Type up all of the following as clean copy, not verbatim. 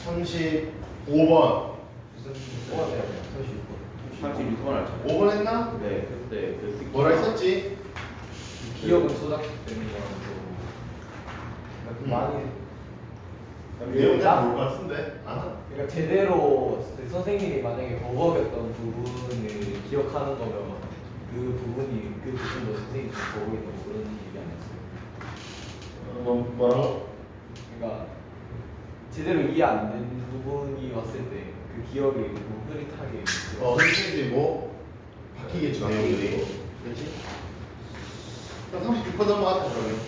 35번. 무슨 뭐가 돼요? 36번 알죠? 5번 했나? 네, 그때 그 뭐라 했었지? 기억은 소작되는 거라서 많이 내용 잘 모를 것 같은데? 아나? 그러니까 제대로 선생님이 만약에 버벅였던 부분을 기억하는 거면 그 부분도 선생님이 보고 있는 뭐 그런 얘기 아니었어요? 뭐라고? 그러니까 제대로 이해 안 된 부분이 왔을 때 그 기억이 뭐 흐릿하게 흐릿해지고 바뀌겠죠, 내용들이. 그렇지? 그럼 36번 넘어가자, 그러면.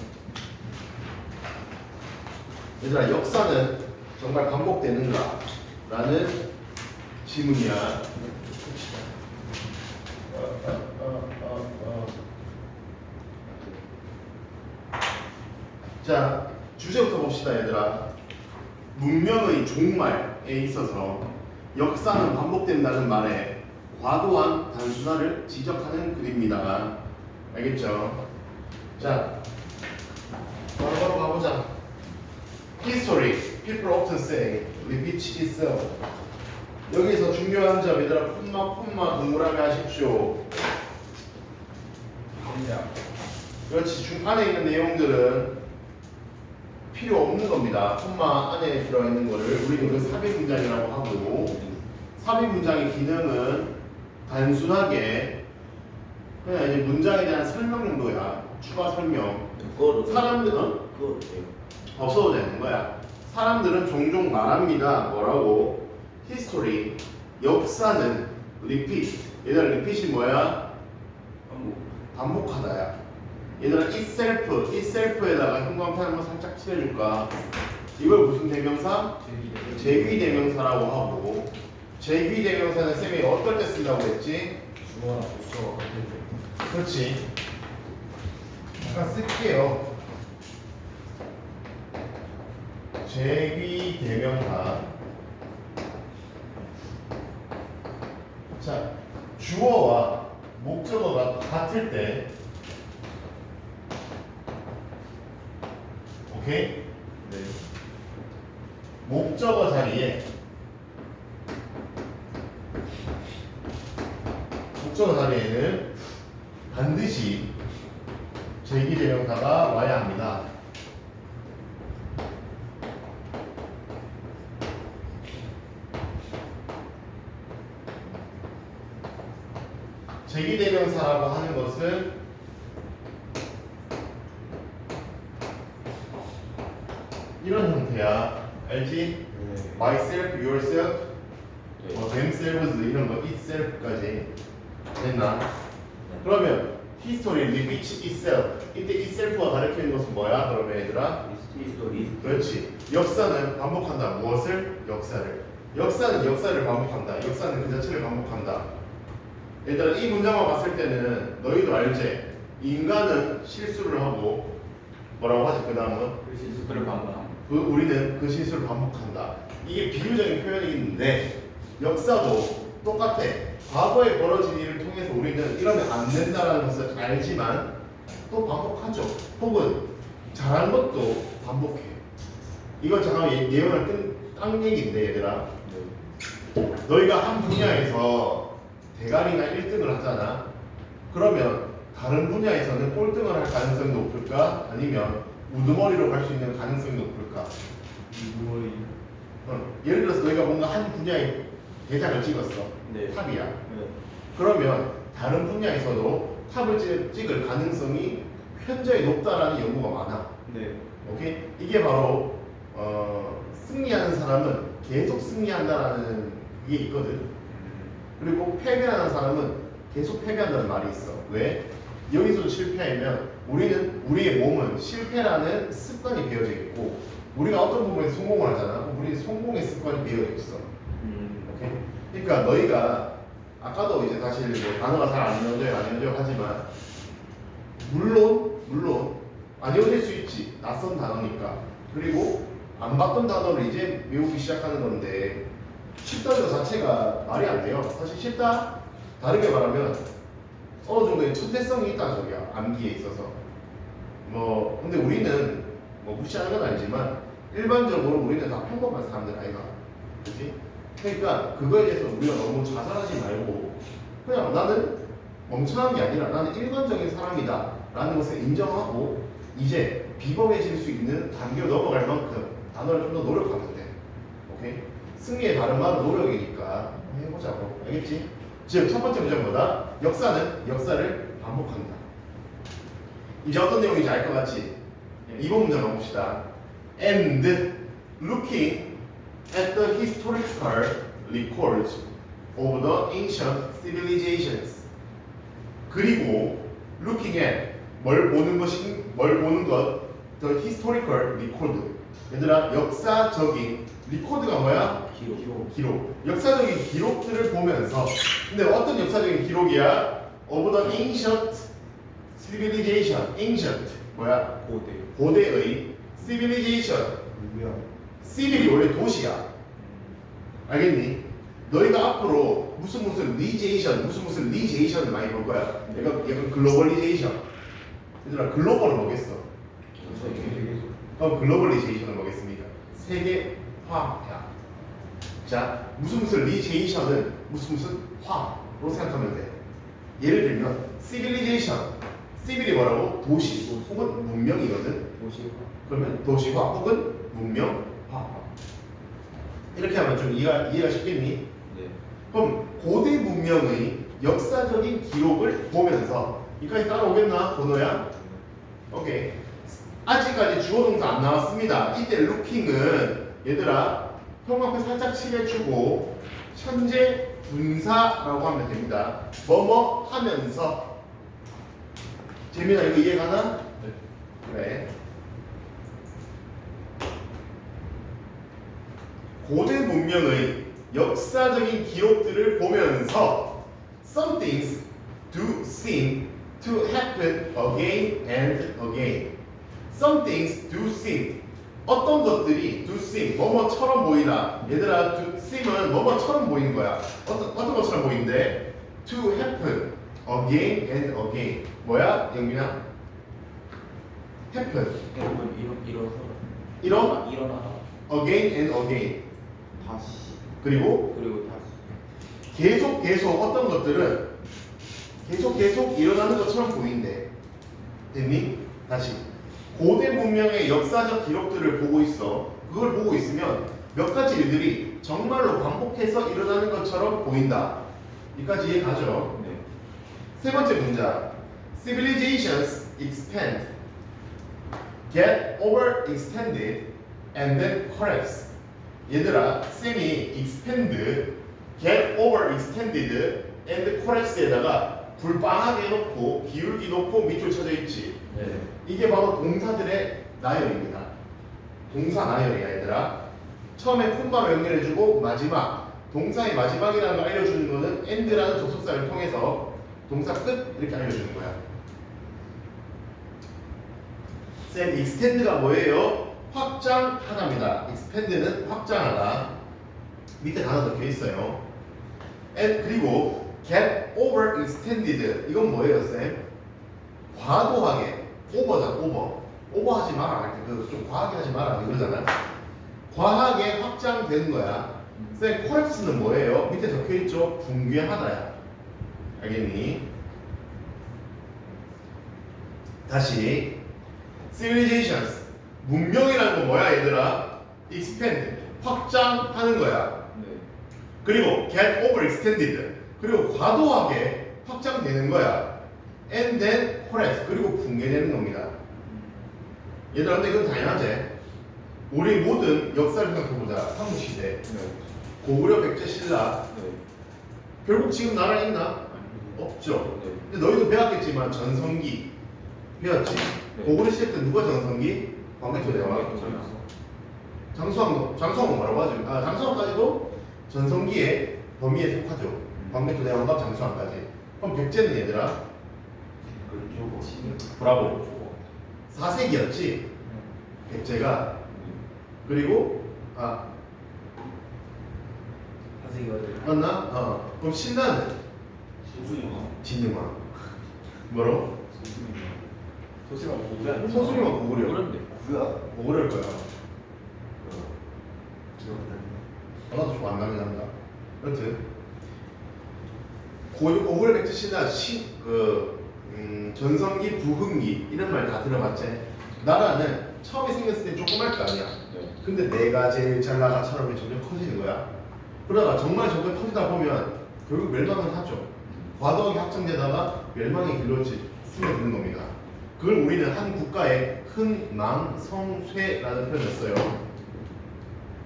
얘들아, 역사는 정말 반복되는가? 라는 질문이야. 자, 주제부터 봅시다, 얘들아. 문명의 종말에 있어서 역사는 반복된다는 말에 과도한 단순화를 지적하는 글입니다. 알겠죠? 자, 바로 가보자. History, people often say, repeats itself. 여기서 중요한 점, 얘들아, 콤마 동그라미 하십시오. 그렇지, 안에 있는 내용들은 필요 없는 겁니다. 콤마 안에 들어있는 거를 우리는 그 삽입 문장이라고 하고, 삽입 문장의 기능은 단순하게 그냥 이제 문장에 대한 설명 정도야. 추가 설명. 사람들은 없어도 되는 거야. 사람들은 종종 말합니다. 뭐라고? History, 역사는 repeat. 얘들아, repeat이 뭐야? 반복하다야. 얘들아, itself에다가 형광펜 한번 살짝 칠해줄까? 이걸 무슨 대명사? 제귀 대명사라고 하고, 제귀 대명사는 쌤이 어떨 때 쓴다고 했지? 주어나 목적어가 같을 때 그렇지. 잠깐 쓸게요. 제귀 대명사. 자, 주어와 목적어가 같을 때, 오케이? 네. 목적어 자리에 목적어자리에는 반드시 제기대명사가 와야 합니다. 제기대명사라고 하는 것은 이런 형태야. 알지? myself, yourself, themselves 이런 거, itself까지 됐나? 그러면 history repeats itself. 이때 itself가 가리키는 것은 뭐야? 그러면 얘들아? 히스토리. 그렇지. 역사는 반복한다. 무엇을? 역사를. 역사는 역사를 반복한다. 역사는 그 자체를 반복한다. 얘들아, 이 문장만 봤을 때는 너희도 알지? 인간은 실수를 하고 뭐라고 하지? 그 다음은? 그 실수를 반복함. 우리는 그 실수를 반복한다. 이게 비유적인 표현인데 역사도 똑같아. 과거에 벌어진 일을 통해서 우리는 이러면 안 된다는 것을 알지만 또 반복하죠. 혹은 잘한 것도 반복해. 이건 잠깐 예언을 딴 얘기인데 얘들아, 너희가 한 분야에서 대가리나 1등을 하잖아. 그러면 다른 분야에서는 꼴등을 할 가능성이 높을까? 아니면 우두머리로 갈 수 있는 가능성이 높을까? 우두머리. 예를 들어서 너희가 뭔가 한 분야에 대장을 찍었어. 네. 탑이야. 네. 그러면 다른 분야에서도 탑을 찍을 가능성이 현저히 높다라는 연구가 많아. 네. 오케이? 이게 바로 승리하는 사람은 계속 승리한다라는 게 있거든. 그리고 패배하는 사람은 계속 패배한다는 말이 있어. 왜? 여기서도 실패하면 우리의 몸은 실패라는 습관이 배어져 있고, 우리가 어떤 부분에 성공을 하잖아. 우리 성공의 습관이 배어져 있어. 오케이? 그러니까 너희가 아까도 이제 사실 뭐 단어가 잘 안 이어져요 하지만 물론 안 이어질 수 있지. 낯선 단어니까. 그리고 안 봤던 단어를 이제 외우기 시작하는 건데 쉽다는 것 자체가 말이 안 돼요. 사실 쉽다? 다르게 말하면 어느 정도의 천재성이 있다는 소리야. 암기에 있어서. 근데 우리는 무시하는 건 아니지만 일반적으로 우리는 다 평범한 사람들 아이가. 그지? 그러니까 그거에 대해서 우리가 너무 자살하지 말고 그냥 나는 멍청한 게 아니라 나는 일관적인 사람이다 라는 것을 인정하고 이제 비범해질 수 있는 단계로 넘어갈 만큼 단어를 좀 더 노력하면 돼. 오케이? 승리의 다른 말은 노력이니까 해보자고. 알겠지? 즉 첫 번째 문제는 뭐다? 역사는 역사를 반복한다. 이제 어떤 내용인지 알 것 같지? 네. 2번 문제 넣어봅시다. And looking at the historical records of the ancient civilizations. 그리고 looking at 뭘 보는 것 the historical record. 얘들아 역사적인 record가 뭐야? 기록. 역사적인 기록들을 보면서 근데 어떤 역사적인 기록이야? of the ancient civilization. ancient 뭐야? 고대의 civilization. civil이 원래 도시야. 알겠니? 너희가 앞으로 무슨 리제이션을 많이 볼 거야. 약간 글로벌리제이션. 얘들아 글로벌은 뭐겠어? 그럼 글로벌리제이션을 뭐겠습니까? 세계화야. 자 무슨 리제이션은 무슨 화로 생각하면 돼. 예를 들면 civilization. civil이 뭐라고? 도시 혹은 문명이거든. 그러면 도시화 혹은 문명화. 이렇게 하면 좀 이해가 쉽겠니? 네. 그럼 고대 문명의 역사적인 기록을 보면서 여기까지 따라오겠나? 번호야? 오케이. 아직까지 주어 동사 안 나왔습니다. 이때 looking은 얘들아 형 앞에 살짝 칠해주고 현재 분사라고 하면 됩니다. 뭐뭐 하면서. 재민아 이거 이해가나? 네. 그래. 고대 문명의 역사적인 기록들을 보면서 some things do seem to happen again and again. Some things do seem. 어떤 것들이 do seem 뭐뭐처럼 보이다. 얘들아 do seem은 뭐뭐처럼 보이는 거야. 어떤 것처럼 보이는데 to happen again and again. 뭐야 영민아? happen 일어나 again and again. 다시. 그리고 다시. 계속 어떤 것들은 계속 일어나는 것처럼 보인대. 됐니? 다시 고대 문명의 역사적 기록들을 보고 있어. 그걸 보고 있으면 몇 가지 일들이 정말로 반복해서 일어나는 것처럼 보인다. 여기까지 이해 가죠? 네. 세 번째 문장. Civilizations expand, get overextended, and then collapse. 얘들아, 쌤이 expand, get overextended, and collapse에다가 불빵하게 해놓고 기울기 놓고 밑줄 쳐져 있지. 네. 이게 바로 동사들의 나열입니다. 동사 나열이야 얘들아. 처음에 품바로 연결해주고 마지막 동사의 마지막이라는 걸 알려주는 거는 end라는 접속사를 통해서 동사 끝 이렇게 알려주는 거야. 쌤 extend가 뭐예요? 확장하다입니다. expand는 확장하다. 밑에 단어 적혀 있어요. and 그리고 get overextended 이건 뭐예요 쌤? 과도하게 오버잖아. 오버하지 마라. 좀 과하게 하지 마라 그러잖아. 과하게 확장되는 거야. 쌤 collapse는 뭐예요? 밑에 적혀 있죠. 붕괴하다야. 알겠니? 다시 civilizations 문명이라는 건 뭐야 얘들아? expand 확장하는 거야. 네. 그리고 get overextended 그리고 과도하게 확장되는 거야. and then collapse 그리고 붕괴되는 겁니다. 얘들아 근데 이건 당연하지. 우리 모든 역사를 생각해보자. 삼국시대, 네. 고구려, 백제, 신라 네. 결국 지금 나라 있나? 없죠. 네. 근데 너희도 배웠겠지만 전성기 배웠지? 네. 고구려 시대 때 누가 전성기? 광개토대왕. 장수왕은 뭐라고 하죠? 장수왕까지도 전성기의 범위에 속하죠. 광개토대왕과 장수왕까지. 그럼 백제는 얘들아 브라보 4세기였지. 백제가 그리고 선생님 맞나? 그럼 신라는 진흥왕. 뭐로? 소심한 고구려 아니야? 소수림왕 고구려. 그런데. 고구려일 거야. 나도 좀 안 나긴 한다. 여튼 고구려 백제신화 전성기 부흥기 이런 말 다 들어봤지? 나라는 처음에 생겼을 때 조그말 거 아니야. 네. 근데 내가 제일 잘 나가처럼 점점 커지는 거야. 그러다가 정말 점점 커지다 보면 결국 멸망을 하죠. 과도하게 확장되다가 멸망의 길로 스며드는 겁니다. 그걸 우리는 한 국가의 흥망성쇠라는 표현을 써요.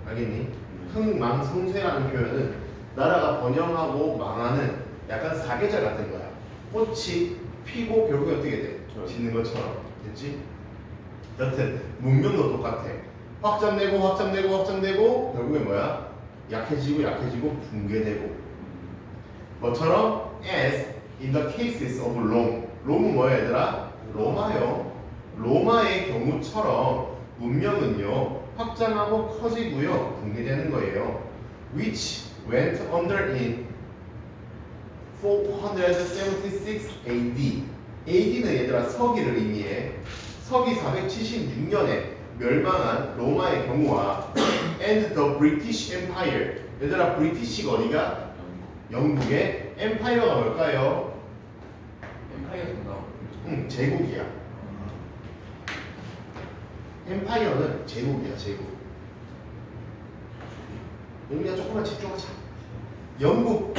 알겠니? 흥망성쇠라는 표현은 나라가 번영하고 망하는 약간 사계절 같은 거야. 꽃이 피고 결국에 어떻게 돼? 짓는 것처럼. 됐지? 여튼 문명도 똑같아. 확장되고 결국에 뭐야? 약해지고 붕괴되고. 뭐처럼 as in the cases of Rome. 롬은 뭐야 얘들아? 로마요. 로마의 경우처럼 문명은요 확장하고 커지고요 붕괴되는 거예요. Which went under in 476 AD. AD는 얘들아 서기를 의미해. 서기 476년에 멸망한 로마의 경우와 and the British Empire. 얘들아 브리티시가 어디가? 영국의 엠파이어가 뭘까요? 엠파이어도 나오고. 제국이야. 엠파이어는 제국이야, 제국. 우리가 조금만 집중하자. 영국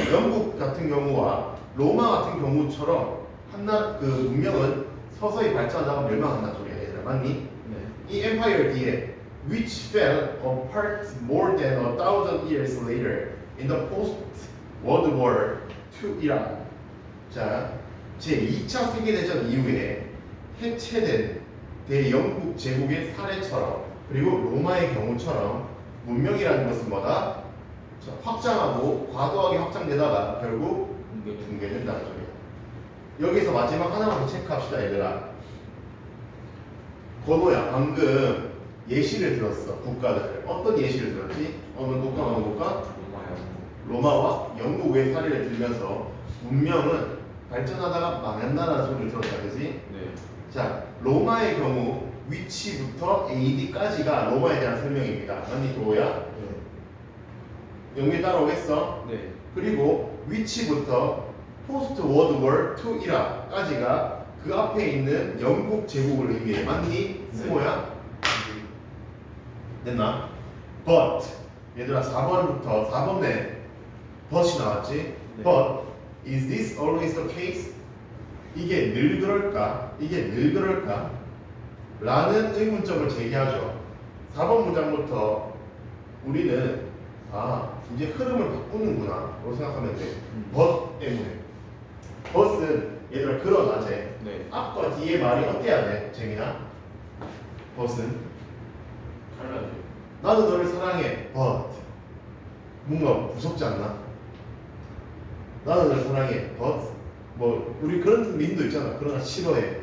같은 경우와 로마 같은 경우처럼 한나라 그 문명은 서서히 발전하다가 멸망한다는 소리야, 얘들아. 맞니? 네. 이 엠파이어 뒤에 which fell apart more than 1,000 years later in the post-World War II era. 자, 제2차 세계대전 이후에 해체된 대영국 제국의 사례처럼 그리고 로마의 경우처럼 문명이라는 것은 뭐다? 자, 확장하고 과도하게 확장되다가 결국 붕괴된다는 소리야. 여기서 마지막 하나만 더 체크합시다 얘들아. 건호야 방금 예시를 들었어. 국가들 어떤 예시를 들었지? 어느 국가? 로마요. 로마와 영국의 사례를 들면서 문명은 발전하다가 망한다는 소리를 들었다, 그지? 네. 자, 로마의 경우 위치부터 AD까지가 로마에 대한 설명입니다. 맞니 도호야? 영미 따라오겠어? 네. 그리고 위치부터 포스트 워드 월 2 이라까지가 그 앞에 있는 영국 제국을 의미해. 맞니? 승호야? 됐나? But 얘들아 4번부터 4번에 but이 나왔지? 네. But is this always the case? 이게 늘 그럴까? 라는 의문점을 제기하죠. 4번 문장부터 우리는 이제 흐름을 바꾸는구나 라고 생각하면 돼. but 때문에. but은 얘들아 그러나제. 네. 앞과 뒤에 말이 어때야 돼? 재민아? but은 달라요. 나도 너를 사랑해. but 뭔가 무섭지 않나? 나도 너를 사랑해. but 뭐 우리 그런 밈도 있잖아. 그러나 싫어해.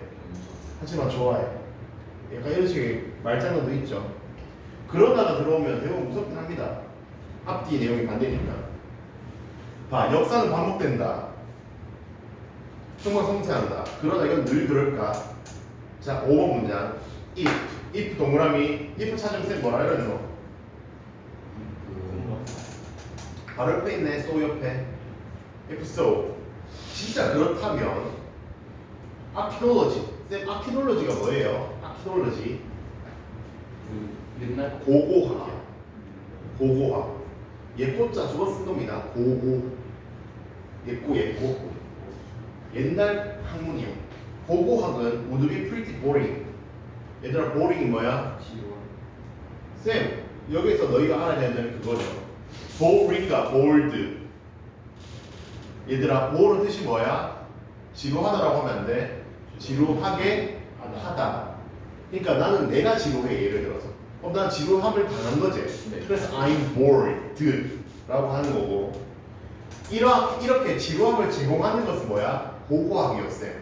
하지만 좋아해. 약간 이런 식의 말장난도 있죠. 그러다가 들어오면 대부분 무섭긴 합니다. 앞뒤 내용이 반대니까. 봐, 역사는 반복된다. 흥망성쇠한다. 그러다 이건 늘 그럴까? 자, 5번 문장. if 동그라미 if 찾으면 쌤 뭐라 이러노? 바로 옆에 있네. so 옆에. if so. 진짜 그렇다면 아키놀로지. 쌤 아키놀로지가 뭐예요? 아키놀로지. 그 옛날 고고학이야. 고고학. 예꼬자 두 번 쓴 겁니다. 고고. 예꼬. 옛날 학문이요. 고고학은 would be pretty boring. 얘들아 boring이 뭐야? 지루한. 쌤 여기서 너희가 알아야 되는 점이 그거죠. boring과 bored. 얘들아 bore은 뜻이 뭐야? 지루하다라고 하면 안 돼. 지루하게 하다. 그러니까 나는 내가 지루해 예를 들어서. 그럼 난 지루함을 당한 거지. 네. 그래서 I'm bored 라고 하는 거고. 이렇게 지루함을 제공하는 것은 뭐야? 고고학이었어요.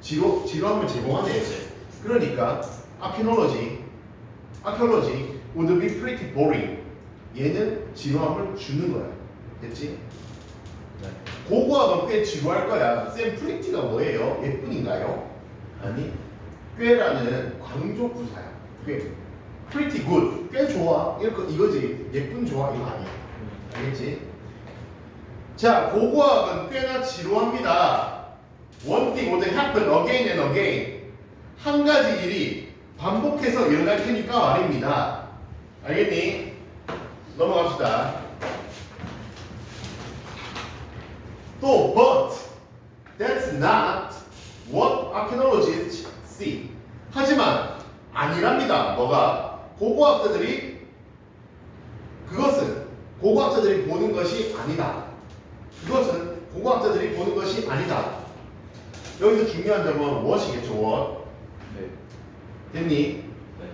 지루함을 제공하는 애들. 그러니까 archaeology would be pretty boring. 얘는 지루함을 주는 거야. 됐지? 네. 고고학은 꽤 지루할 거야. 쌤 pretty가 뭐예요? 예쁜인가요? 아니, 꽤라는 강조 부사야. 꽤. pretty good. 꽤 좋아. 이거지. 예쁜 좋아. 이거 아니야. 알겠지? 자, 고고학은 꽤나 지루합니다. One thing would happen again and again. 한 가지 일이 반복해서 일어날 테니까 말입니다. 알겠니? 넘어갑시다. 또 but that's not what archaeologists see. 하지만 아니랍니다. 뭐가? 그것은 고고학자들이 보는 것이 아니다. 그것은 고고학자들이 보는 것이 아니다. 여기서 중요한 점은 what이겠죠. what. 네. 됐니? 네.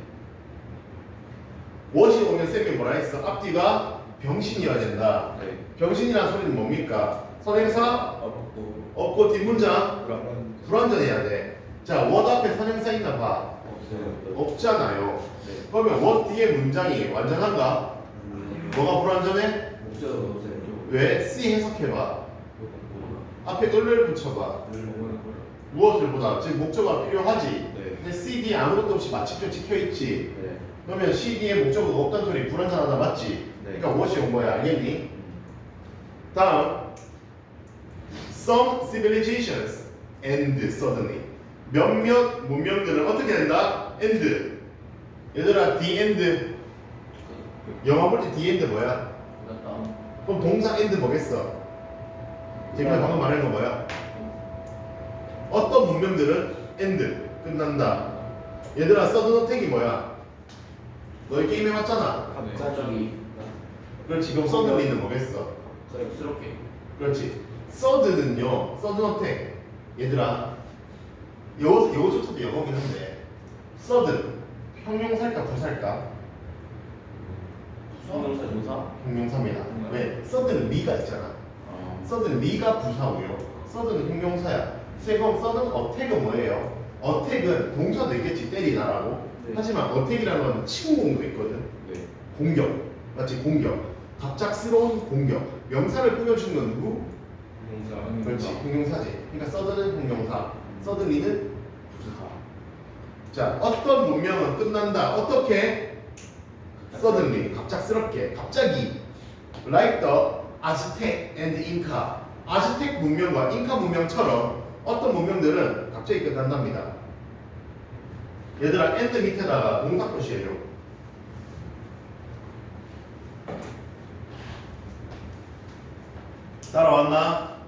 what이 오면 쌤이 뭐라 했어? 앞뒤가 병신이어야 된다. 네. 병신이라는 소리는 뭡니까? 선행사 없고 없고 뒷문장 불안 불완전해야 돼. 자, what 앞에 선행사 있나 봐. 없어요. 없잖아요. 네. 그러면 what 뒤에 문장이 완전한가? 뭐가 불완전해? 목적 없어요. 왜? C 해석해봐. 앞에 을을 붙여봐. 무엇을 보다. 즉 목적어가 필요하지. 네. 근데 C 뒤에 아무것도 없이 마침표 찍혀있지. 네. 그러면 C 뒤에 목적어가 없다는 소리 불완전하다 맞지? 네. 그러니까 what이 온 거야. 알겠니? 다음 Some civilizations end suddenly. 몇몇 문명들은 어떻게 된다? end. 얘들아 the end. 영화 볼 때 the end 뭐야? 그럼 동사 end 뭐겠어? 제가 방금 말한 거 뭐야? 어떤 문명들은 end 끝난다. 얘들아 sudden attack이 뭐야? 너희 게임 해봤잖아. 갑자기 그렇지. 그럼 suddenly는 뭐겠어? 갑작스럽게 그렇지. sudden은요. sudden attack. 얘들아 요거조차도 영어긴 한데 sudden 형용사일까 부사일까? 조사 형용사입니다. 왜? suddenly가 있잖아. suddenly가 부사고요. sudden 형용사야. 그럼 sudden attack은 뭐예요? attack은 동사도 있겠지. 때리다라고. 네. 하지만 attack이라는 건 침공도 있거든. 네. 공격. 맞지? 공격. 갑작스러운 공격. 명사를 꾸며주는 건 누구? 그렇지. 형용사지. 그러니까 sudden은 형용사. suddenly는 부사. 자, 어떤 문명은 끝난다. 어떻게? suddenly. 갑작스럽게. 갑자기. Like the Aztec and Inca. 아즈텍 문명과 잉카 문명처럼 어떤 문명들은 갑자기 끝난답니다. 얘들아 and 밑에다가 동사 표시해줘. 따라왔나?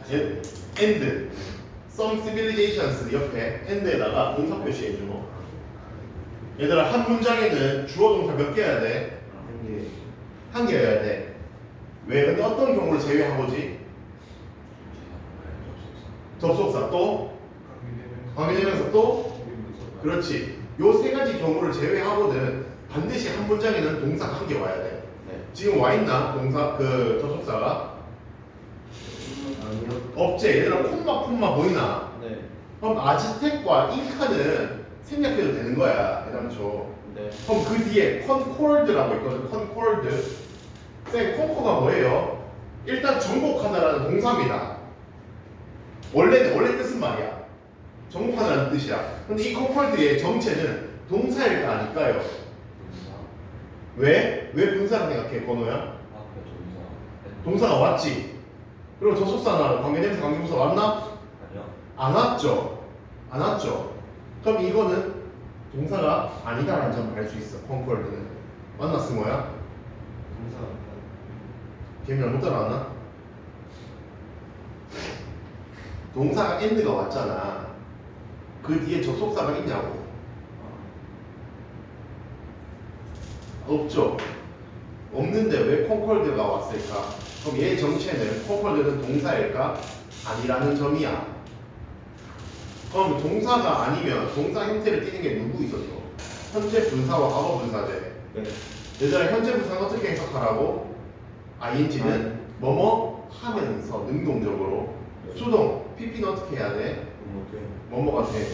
네. and some civilizations 옆에 and에다가 동사 표시해줘. 얘들아 한 문장에는 주어 동사 몇 개 해야 돼? 한 개여야 돼. 왜? 근데 어떤 경우를 제외하고지? 접속사 또 관계대명사 또 그렇지. 요 세 가지 경우를 제외하고는 반드시 한 문장에는 동사가 한 개 와야 돼. 네. 지금 와 있나? 동사 그 접속사가 아니요. 없지. 얘들아 콤마 보이나? 네. 그럼 아즈텍과 잉카는 생략해도 되는 거야. 애당초. 네. 그럼 그 뒤에 컨코르드라고 있거든. 컨코르드. 쌤 컨코가 뭐예요? 일단 정복하다라는 동사입니다. 원래 뜻은 말이야. 정복하다라는 뜻이야. 근데 이 컨코르드의 정체는 동사일까 아닐까요? 왜? 왜 분사라 생각해, 건호야? 동사가 왔지. 그리고 접속사나 관계대명사 관계부사 왔나? 아니요. 안 왔죠. 안 왔죠. 그럼 이거는 동사가 아니다라는 점을 알 수 있어. 컨코르드는. 맞나 승호야? 개미랑 못 따라왔나? 동사가 end가 왔잖아. 그 뒤에 접속사가 있냐고. 없죠. 없는데 왜 컨콜드가 왔을까? 그럼 얘의 정체는 컨콜드는 동사일까? 아니라는 점이야. 그럼 동사가 아니면 동사 형태를 띠는 게 누구 있었어? 현재 분사와 과거 분사제. 네. 얘들아 현재 분사는 어떻게 해석하라고? ing는 뭐뭐 하면서 능동적으로. 수동 pp는 어떻게 해야 돼? 뭐뭐가 돼.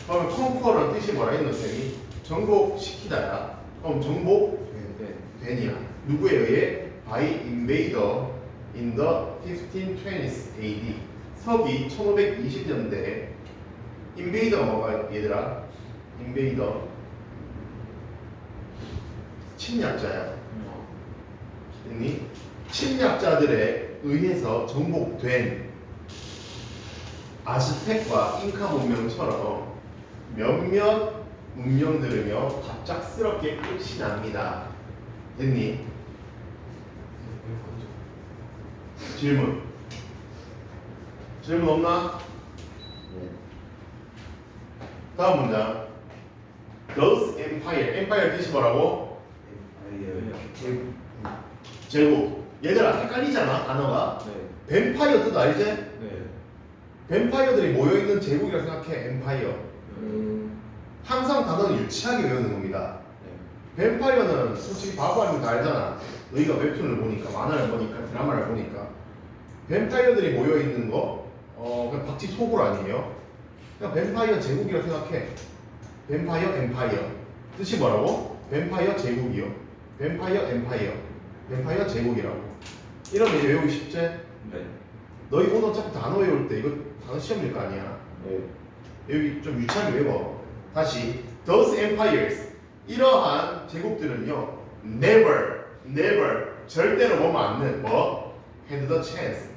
그러면 컨커라는 뜻이 뭐라 했노 쌤이? 정복시키다야. 그럼 정복 된이야. 누구에 의해? By invader in the 1520s AD. 서기 1520년대에 인베이더가 뭐가 얘들아? 인베이더 침략자야. 됐니? 침략자들에 의해서 정복된 아즈텍과 잉카 문명처럼 몇몇 문명들은요 갑작스럽게 끝이 납니다. 됐니? 질문 없나? 네. 다음 문장. Those empire 뜻이 뭐라고? 제국. 제국. 얘들아 헷갈리잖아 단어가. 네. 뱀파이어 뜻 알지? 네. 뱀파이어들이 모여있는 제국이라 생각해. 엠파이어. 항상 단어는 유치하게 외우는 겁니다. 네. 뱀파이어는 솔직히 바보 아니면 다 알잖아. 너희가 웹툰을 보니까 만화를 보니까 드라마를 보니까 뱀파이어들이 모여있는 거 그냥 박쥐 소굴 아니에요? 그냥 뱀파이어 제국이라 생각해. 뱀파이어 엠파이어 뜻이 뭐라고? 뱀파이어 제국이요. 뱀파이어 엠파이어 뱀파이어 제국이라고. 이러면 이제 외우기 쉽지? 네. 너희 오늘 어차피 단어 외울 때 이거 단어 시험 낼 거 아니야. 네. 여기 좀 유치하게 외워. 다시 those empires 이러한 제국들은요 never 절대로 보면 않는 뭐 had the chance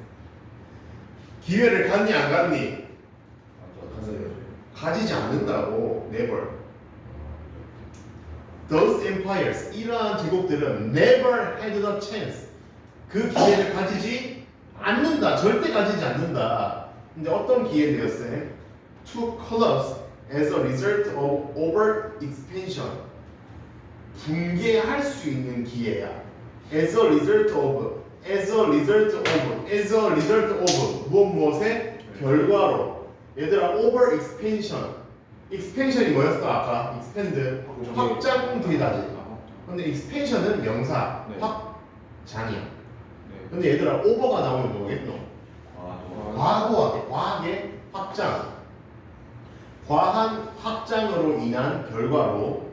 기회를 갖니 안 갖니 가지지 않는다고. never. those empires 이러한 제국들은 never had the chance 그 기회를 가지지 않는다. 절대 가지지 않는다. 근데 어떤 기회인데요 쌤? to collapse as a result of over expansion 붕괴할 수 있는 기회야. as a result of 무엇의 결과로. 얘들아 over expansion이 뭐였어 아까? expand 확장되다지. 근데 expansion은 명사 네. 확장이야. 네. 근데 얘들아 over가 나오면 뭐겠노? 아, 과학의 확장. 과한 확장으로 인한 결과로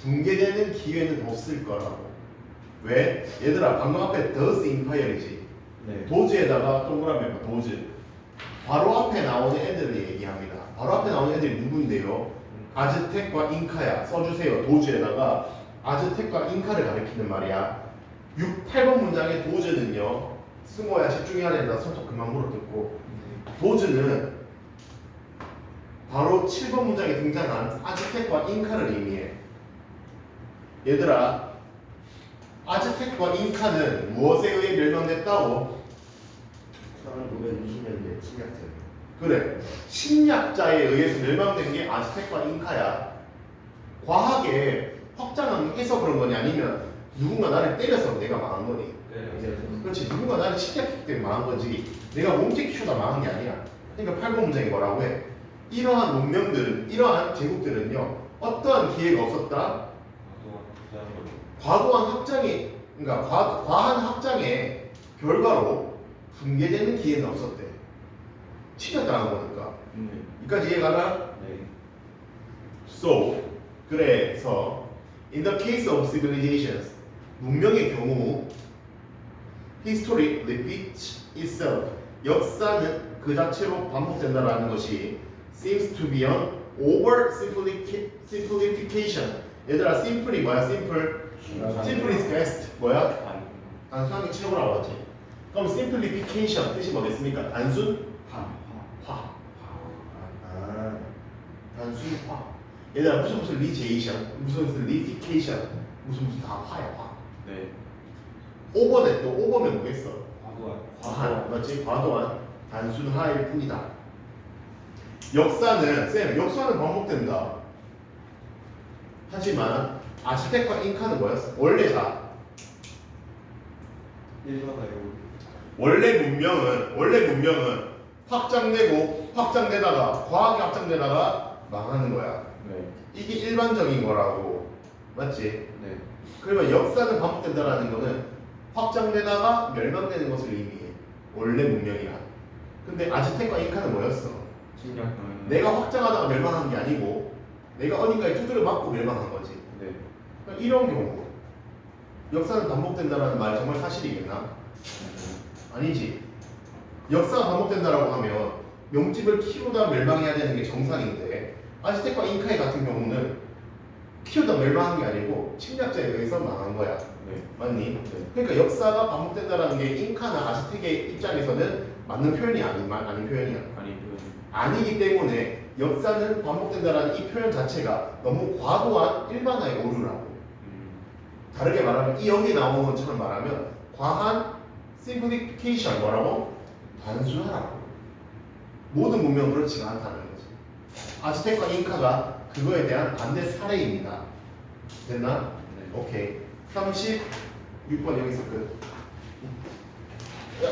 붕괴되는 기회는 없을 거라고. 왜? 얘들아 방금 앞에 더스 인파이어이지. 네. 도즈에다가 동그라미 해봐. 도즈. 바로 앞에 나오는 애들을 얘기합니다. 바로 앞에 나오는 애들이 누군데요? 아즈텍과 잉카야. 써주세요. 도즈에다가 아즈텍과 잉카를 가리키는 말이야. 8번 문장의 도즈는요. 승호야 집중해야 된다. 손톱 그만 물어뜯고. 도즈는 바로 7번 문장에 등장한 아즈텍과 잉카를 의미해. 얘들아 아즈텍과 잉카는 무엇에 의해 멸망됐다고? 1520년대 침략자. 그래, 침략자에 의해서 멸망된 게 아즈텍과 잉카야. 과하게 확장해서 그런 거니 아니면 누군가 나를 때려서 내가 망한 거니? 그렇지, 누군가 나를 침략했기 때문에 망한 거지 내가 몸짓 키우다 망한 게 아니야. 그러니까 8번 문장이 뭐라고 해? 이러한 문명들은, 이러한 제국들은요 어떠한 기회가 없었다? 과도한 확장이, 그러니까 과한 확장의 결과로 붕괴되는 기회는 없었대. 침략당한 거니까. 여기까지 이해가나? 네. So, 그래서 in the case of civilizations, 문명의 경우 history repeats itself, 역사는 그 자체로 반복된다라는 것이 seems to be an over simplification. 얘들아 simple이 뭐야? simple is best 뭐야? 단순하게 채우라고 하지. 그럼 simplification 뜻이 뭐겠습니까? 단순화. 단순화. 얘들아 무슨 리제이션, 무슨 리피케이션, 무슨 다 화야 화. 네. 오버네 또 오버면 뭐겠어? 과도한. 맞지? 과도한 단순화일 뿐이다. 역사는 역사는 반복된다. 하지만 아즈텍과 잉카는 뭐였어? 원래자. 원래 문명은 확장되고 확장되다가 과하게 확장되다가 망하는 거야. 네. 이게 일반적인 거라고. 맞지? 네. 그러면 역사는 반복된다라는 거는 확장되다가 멸망되는 것을 의미해. 원래 문명이란. 근데 아즈텍과 잉카는 뭐였어? 내가 확장하다가 멸망한 게 아니고 내가 어딘가에 두드려 맞고 멸망한 거지. 네. 그러니까 이런 경우 역사는 반복된다라는 말이 정말 사실이겠나? 아니지. 역사가 반복된다라고 하면 명집을 키우다 멸망해야 되는 게 정상인데 아즈텍과 잉카의 같은 경우는 키우다 멸망한 게 아니고 침략자에 의해서 망한 거야. 네. 맞니? 그러니까 역사가 반복된다는 게 잉카나 아즈텍의 입장에서는 맞는 표현이 아닌 표현이야. 아니 그 아니기 때문에 역사는 반복된다는 이 표현 자체가 너무 과도한 일반화의 오류라고. 다르게 말하면 이 여기 나오는 것처럼 말하면 과한 simplification 뭐라고? 단순하라고. 모든 문명은 그렇지가 않다는 거지. 아즈텍과 잉카가 그거에 대한 반대 사례입니다. 됐나? 네. 오케이. 36번 여기서 끝. 야.